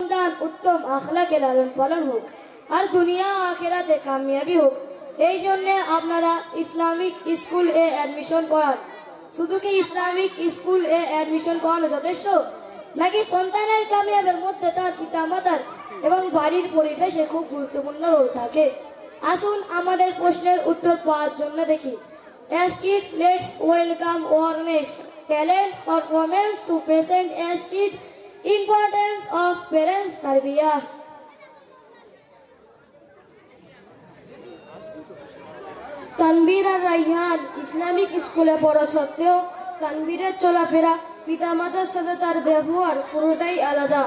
সন্তান উত্তম আখলাকে লালন পালন হোক আর দুনিয়া আখেরাতে কামিয়াবি হোক। এই জন্য আপনারা ইসলামিক স্কুল এ অ্যাডমিশন করান। শুধু কি ইসলামিক স্কুল এ অ্যাডমিশন করানো যথেষ্ট, নাকি সন্তানের কামিয়াবের মধ্যে তার পিতামাতার এবং বাড়ির পরিবেশে খুব গুরুত্বপূর্ণ রোল থাকে? আসুন আমাদের প্রশ্নের উত্তর পাওয়ার জন্য দেখি। As kids, let's welcome our next talent performance to present as kids importance of parents tarbiyah. Tanvir আর রাইহান ইসলামিক স্কুলে পড়া সত্ত্বেও তানভীরের চলাফেরা পিতামাতার সাথে তার ব্যবহার পুরোটাই আলাদা।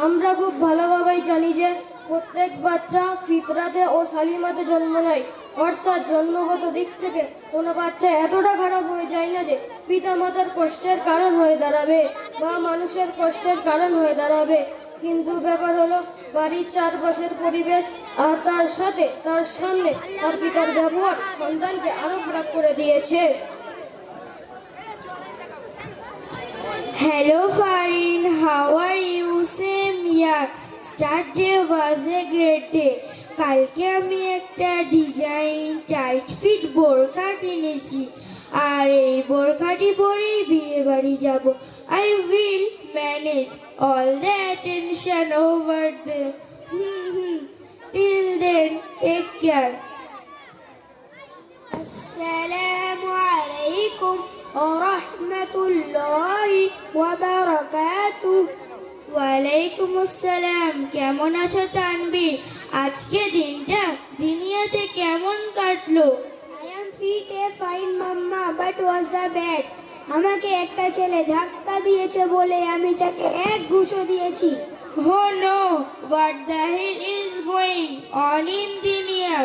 আমরা খুব ভালোভাবেই জানি যে প্রত্যেক বাচ্চা ফিতরাতে ও সালিমাতে জন্ম নেয়, অর্থাৎ জন্মগত দিক থেকে কোনো বাচ্চা এতটা খারাপ হয়ে যায় না যে পিতামাতার কষ্টের কারণ হয়ে দাঁড়াবে বা মানুষের কষ্টের কারণ হয়ে দাঁড়াবে। কিন্তু ব্যাপার হলো বাড়ির চারপাশের পরিবেশ আর তার সাথে তার সামনে তার পিতার ব্যবহার সন্তানকে আরো খারাপ করে দিয়েছে। Hello Farin, how are you? Same here. Start day was a great day. কালকে আমি একটা ডিজাইন টাইট ফিট বোরকা কিনেছি আর এই বোরকাটি পরেই বিয়ে বাড়ি যাব। I will manage all the attention over there. Till then, take care. Assalamu alaikum wa rahmatullahi wa barakatuh. ওয়ালাইকুম আসসালাম। কেমন আছো তানভীর? আজকে দিনটা দুনিয়াতে কেমন কাটলো? I am fit a fine mama, but was the bad. আমাকে একটা ছেলে ধাক্কা দিয়েছে বলে আমি তাকে এক ঘুষো দিয়েছি। Oh no, what the hell is going on in দুনিয়া?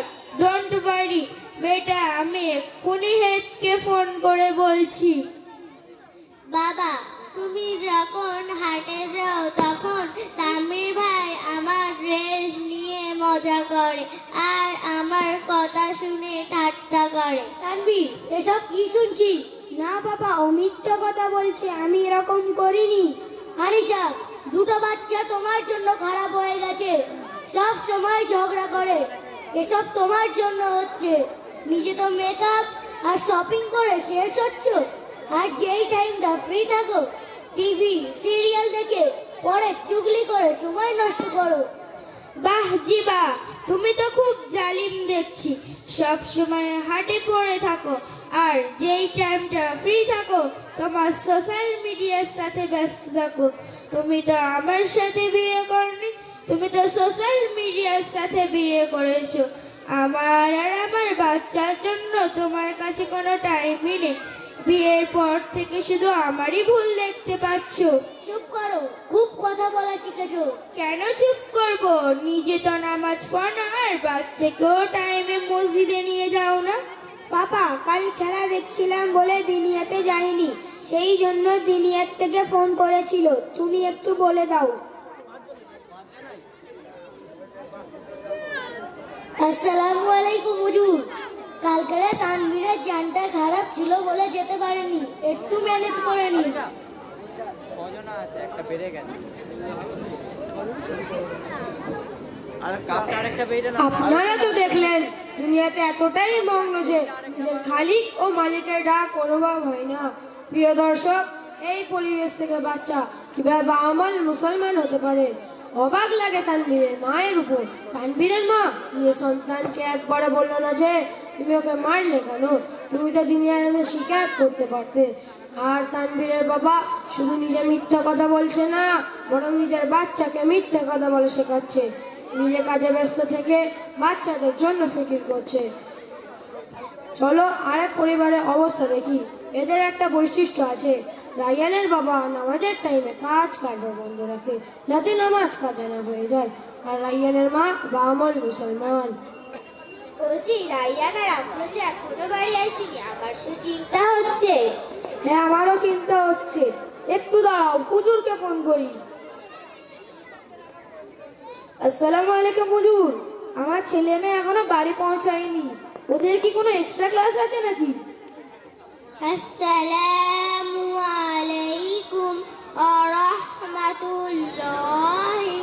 Don't worry, বেটা, আমি এক্ষুনি হেডকে ফোন করে বলছি। বাবা, তুমি যখন হাটে যাও তখন তামির ভাই আমার ড্রেস নিয়ে মজা করে আর আমার কথা শুনে ঠাট্টা করে। তানভীর, এসব কি শুনছি? না বাবা, ও মিথ্যা কথা বলছে, আমি এরকম করিনি। আরিশা, দুটো বাচ্চা তোমার জন্য খারাপ হয়ে গেছে, সব সময় ঝগড়া করে, এসব তোমার জন্য হচ্ছে। নিজে তো মেকআপ আর শপিং করে শেষ হচ্ছ, আর যেই টাইমটা ফ্রি থাকো টিভি সিরিয়াল দেখে পরে চুগলি করে সময় নষ্ট করো। বাহ জিবা, তুমি তো খুব জালিম দেখছি। সব সময় হাটে পড়ে থাকো আর যেই টাইমটা ফ্রি থাকো তোমার সোশ্যাল মিডিয়ার সাথে ব্যস্ত থাকো। তুমি তো আমার সাথে বিয়ে করনি, তুমি তো সোশ্যাল মিডিয়ার সাথে বিয়ে করেছো। আমার আর আমার বাচ্চার জন্য তোমার কাছে কোনো টাইমই নেই। বিয়ের পর থেকে শুধু আমারই ভুল দেখতে পাচ্ছ। চুপ করো, খুব কথা বলা শিখেছো। কেন চুপ করব? নিজে তো নামাজ পড়ো আর বাচ্চাকেও টাইমে মসজিদে নিয়ে যাও না। পাপা, কাল খেলা দেখছিলাম বলে দিনিয়াতে যাইনি, সেই জন্য দিনিয়াত থেকে ফোন করেছিল, তুমি একটু বলে দাও। আসসালামু আলাইকুম হুজুর। কালকে তানভীরের জানটা খারাপ ছিল বলে যেতে পারেনি, একটু ম্যানেজ করে নি। আপনারা তো দেখলেন দুনিয়াতে এতটাই মগ্ন যে নিজের খালিক ও মালিকের ডাক অনুভব হয় না। প্রিয় দর্শক, এই পরিবেশ থেকে বাচ্চা কিভাবে বামাল মুসলমান হতে পারে? অবাক লাগে তানভীরের মায়ের উপর। তানভীরের মা নিজের সন্তানকে একবারে বললো না যে তুমি ওকে মারলে কেন, তুমি তো দুনিয়াতে শিকার করতে পারতে। আর তানভীরের বাবা শুধু নিজে মিথ্যা কথা বলছে না, বরং নিজের বাচ্চাকে মিথ্যা কথা বলে শেখাচ্ছে। নিজে কাজে ব্যস্ত থেকে বাচ্চাদের জন্য ফিকির করছে। চলো আরেক পরিবারের অবস্থা দেখি। এদের একটা বৈশিষ্ট্য আছে, রাইয়ানের বাবা নামাজের টাইমে কাজ কারবার বন্ধ রাখে যাতে নামাজ কাজা না হয়ে যায়, আর রাইয়ানের মা বামল মুসলমান। বলছি, রাইয়ান আর আপনি যে এখনো বাড়ি আসেনি, আমার তো চিন্তা হচ্ছে। হ্যাঁ, আমারও চিন্তা হচ্ছে। একটু দাঁড়াও, হুজুরকে ফোন করি। আসসালামু আলাইকুম হুজুর, আমার ছেলে মেয়ে এখনো বাড়ি পৌঁছায়নি, ওদের কি কোনো এক্সট্রা ক্লাস আছে নাকি? আসসালামু আলাইকুম ওয়া রাহমাতুল্লাহি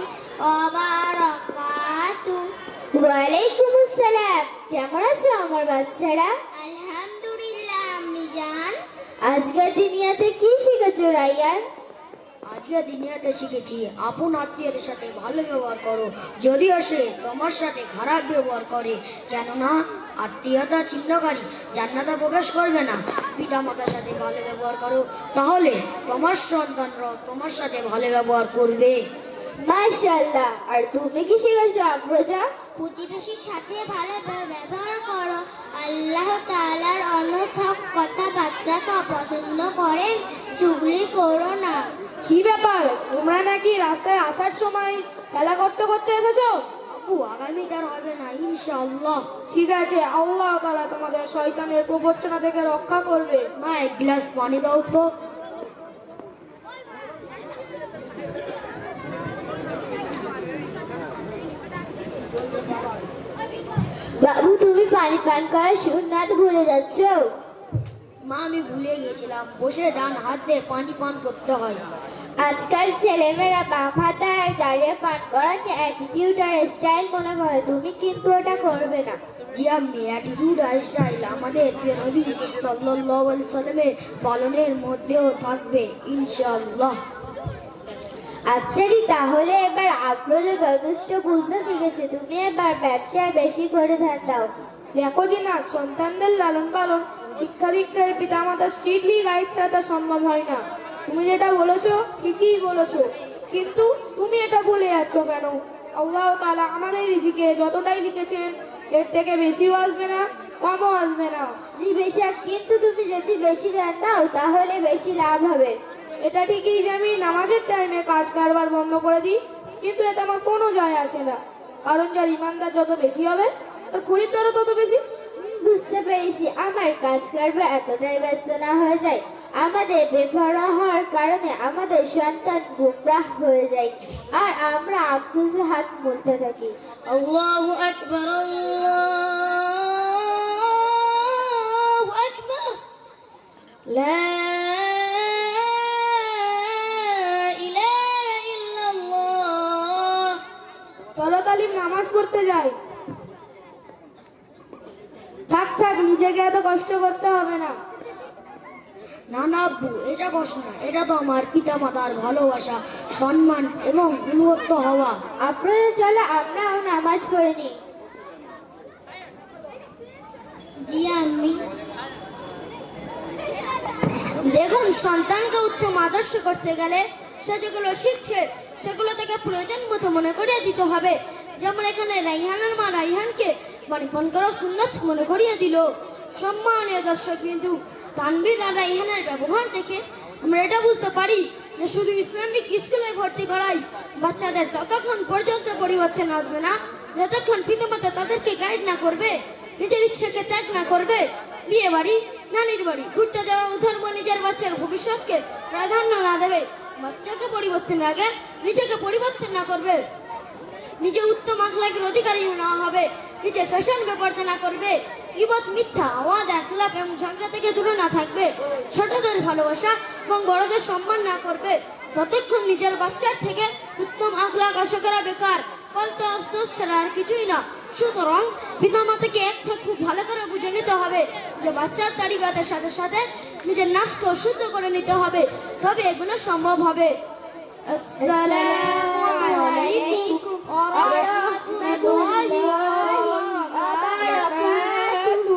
ওয়ালাইকুম আসসালাম। কেমন আছো আমার বাচ্চারা? আলহামদুলিল্লাহ আম্মি জান। আজকের দুনিয়াতে কি শিখেছো রাইয়ান? আজকে দুনিয়াতে শিখেছি আপন আত্মীয়দের সাথে ভালো ব্যবহার করো, যদিও সে তোমার সাথে খারাপ ব্যবহার করে, কেননা আত্মীয়তা ছিন্নকারী জান্নাতে প্রবেশ করবে না। পিতা মাতার সাথে ভালো ব্যবহার করো, তাহলে তোমার সন্তানরা তোমার সাথে ভালো ব্যবহার করবে। মাশাআল্লাহ। আর তুমি কি শিখেছো আফরোজা? প্রতিবেশীর সাথে ভালো ব্যবহার করো। আল্লাহ তাআলার অনর্থক কথাবার্তাকে অপছন্দ করেন। চুগলি করো না। কি ব্যাপার, তোমরা নাকি রাস্তায় আসার সময় খেলা করতে করতে এসেছো? আপু, আগামীতে আর হবে না ইনশাআল্লাহ। ঠিক আছে, আল্লাহ তাআলা তোমাদের শয়তানের প্রবঞ্চনা থেকে রক্ষা করবে। মা, এক গ্লাস পানি দাও তো। বাবু, তুমি পানি পান করার সুন্নাত ভুলে যাচ্ছ। মা, আমি ভুলে গেছিলাম, বসে ডান হাত দিয়ে পানি পান করতে হয়। আজকাল ছেলেমেয়েরা বাম হাতে আর দাঁড়িয়ে পান করাকে অ্যাটিটিউড আর স্টাইল মনে করে, তুমি কিন্তু ওটা করবে না। জি আম্মি, অ্যাটিটিউড আর স্টাইল আমাদের প্রিয় নবী সাল্লাল্লাহু আলাইহি সাল্লামের পালনের মধ্যেও থাকবে ইনশাআল্লাহ। আচ্ছা রি, তাহলে এবার আফরোজা যথেষ্ট বুঝতে শিখেছে, তুমি এবার ব্যবসায় বেশি করে ধ্যান দাও। দেখো জিনা, সন্তানদের লালন পালন শিক্ষা দীক্ষার পিতামাতা স্ট্রিক্টলি গাইড ছাড়া তা সম্ভব হয় না। তুমি যেটা বলেছো ঠিকই বলেছো, কিন্তু তুমি এটা ভুলে যাচ্ছ কেন? আল্লাহ তাআলা আমাদের রিজিকে যতটাই লিখেছেন এর থেকে বেশিও আসবে না, কমও আসবে না। জি বেশক, কিন্তু তুমি যদি বেশি ধ্যান দাও তাহলে বেশি লাভ হবে। এটা ঠিকই যে আমি নামাজের টাইমে কাজ কারবার বন্ধ করে দিই, কিন্তু এতে আমার কোনো যায় আসে না, কারণ যার ইমানদার যত বেশি হবে তার খরিদ্দারও তত বেশি। বুঝতে পেরেছি, আমার কাজ কারবার এতটাই ব্যস্ত না হয়ে যায়, আমাদের বেপরোয়া হওয়ার কারণে আমাদের সন্তান গুমরাহ হয়ে যায় আর আমরা আফসোসে হাত মুলতে থাকি। আল্লাহু আকবার, আল্লাহু আকবার, লা ইলাহা ইল্লাল্লাহ। চলো তালিম, নামাজ পড়তে যাই। থাক থাক, নিজেকে এত কষ্ট করতে হবে না। না না আব্বু, এটা কষ্ট না, এটা তো আমার পিতা মাতার ভালোবাসা, সম্মান এবং গুণগত হওয়া। আপনারা চলো আমরাও নামাজ পড়ে নিই। জি আম্মি। দেখুন, সন্তানকে উত্তম আদর্শ করতে গেলে সে যেগুলো শিখছে সেগুলো থেকে প্রয়োজন মতো মনে করিয়ে দিতে হবে। যেমন এখানে রাইহানের মা রাইহানকে পানি পান করা সুন্নাত মনে করিয়ে দিল। সম্মানীয় দর্শক বিন্দু, তানভীর আর রাইহানের ব্যবহার দেখে আমরা এটা বুঝতে পারি যে শুধু ইসলামিক স্কুলে ভর্তি করাই বাচ্চাদের ততক্ষণ পর্যন্ত পরিবর্তন আসবে না যতক্ষণ পিতামাতা তাদেরকে গাইড না করবে, নিজের ইচ্ছেকে ত্যাগ না করবে। বিয়ে বাড়ি, নানির বাড়ি ঘুরতে যাওয়ার ধর্ম নিজের বাচ্চার ভবিষ্যৎকে প্রাধান্য না দেবে, বাচ্চাকে পরিবর্তনের আগে নিজেকে পরিবর্তন না করবে, নিজে উত্তম আখলাকের অধিকারী না হবে, নিজে ফ্যাশন ব্যাপারতে না করবে, গীবত, মিথ্যা, আওয়াজ, আখলাক এবং ঝগড়া থেকে দূরে না থাকবে, ছোটদের ভালোবাসা এবং বড়দের সম্মান না করবে, ততক্ষণ নিজের বাচ্চার থেকে উত্তম আখলাক আশা করা বেকার, ফল তো আফসোস ছাড়া আর কিছুই না। সুতরাং পিতামাতাকে একটা খুব ভালো করে বুঝে নিতে হবে যে বাচ্চার তাড়িবাদের সাথে সাথে নিজের নাফসকেও শুদ্ধ করে নিতে হবে, তবে এগুলো সম্ভব হবে। আসসালামু আলাইকুম ওয়া রাহমাতুল্লাহি ওয়া বারাকাতুহু।